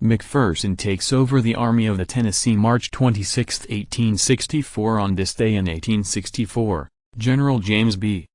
McPherson takes over the Army of the Tennessee March 26, 1864. On this day in 1864, General James B.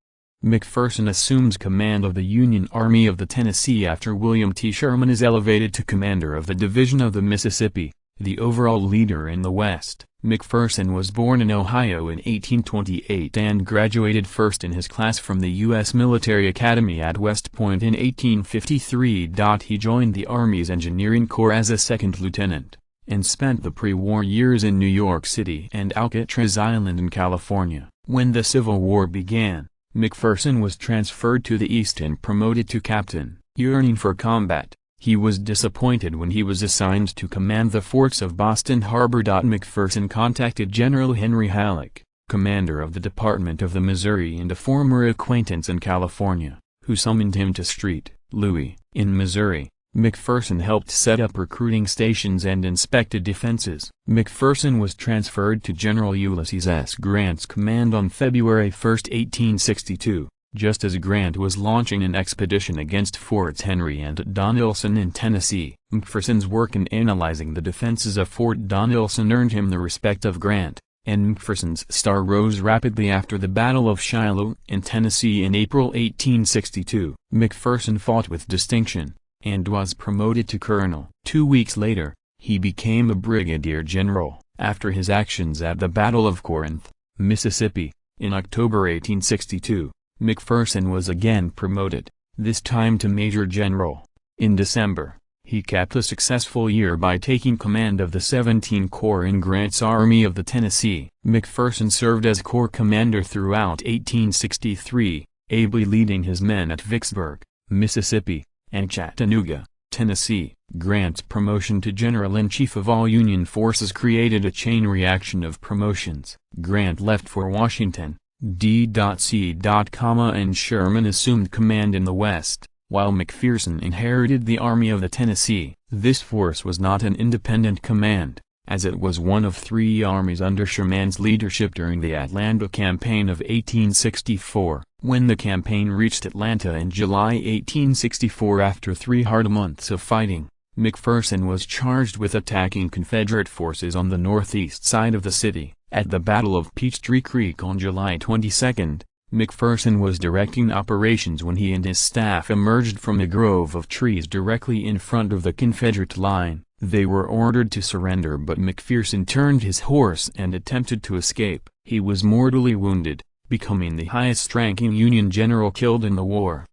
McPherson assumes command of the Union Army of the Tennessee after William T. Sherman is elevated to commander of the Division of the Mississippi, the overall leader in the West. McPherson was born in Ohio in 1828 and graduated first in his class from the U.S. Military Academy at West Point in 1853. He joined the Army's Engineering Corps as a second lieutenant, and spent the pre-war years in New York City and Alcatraz Island in California. When the Civil War began, McPherson was transferred to the East and promoted to captain. Yearning for combat, he was disappointed when he was assigned to command the forts of Boston Harbor. McPherson contacted General Henry Halleck, commander of the Department of the Missouri and a former acquaintance in California, who summoned him to St. Louis. In Missouri, McPherson helped set up recruiting stations and inspected defenses. McPherson was transferred to General Ulysses S. Grant's command on February 1, 1862. Just as Grant was launching an expedition against Forts Henry and Donelson in Tennessee. McPherson's work in analyzing the defenses of Fort Donelson earned him the respect of Grant, and McPherson's star rose rapidly after the Battle of Shiloh in Tennessee in April 1862. McPherson fought with distinction, and was promoted to colonel. 2 weeks later, he became a brigadier general. After his actions at the Battle of Corinth, Mississippi, in October 1862, McPherson was again promoted, this time to major general. In December, he capped a successful year by taking command of the 17th Corps in Grant's Army of the Tennessee. McPherson served as corps commander throughout 1863, ably leading his men at Vicksburg, Mississippi, and Chattanooga, Tennessee. Grant's promotion to General-in-Chief of all Union forces created a chain reaction of promotions. Grant left for Washington, D.C. and Sherman assumed command in the West, while McPherson inherited the Army of the Tennessee. This force was not an independent command, as it was one of three armies under Sherman's leadership during the Atlanta Campaign of 1864. When the campaign reached Atlanta in July 1864 after 3 hard months of fighting, McPherson was charged with attacking Confederate forces on the northeast side of the city. At the Battle of Peachtree Creek on July 22, McPherson was directing operations when he and his staff emerged from a grove of trees directly in front of the Confederate line. They were ordered to surrender, but McPherson turned his horse and attempted to escape. He was mortally wounded, becoming the highest-ranking Union general killed in the war.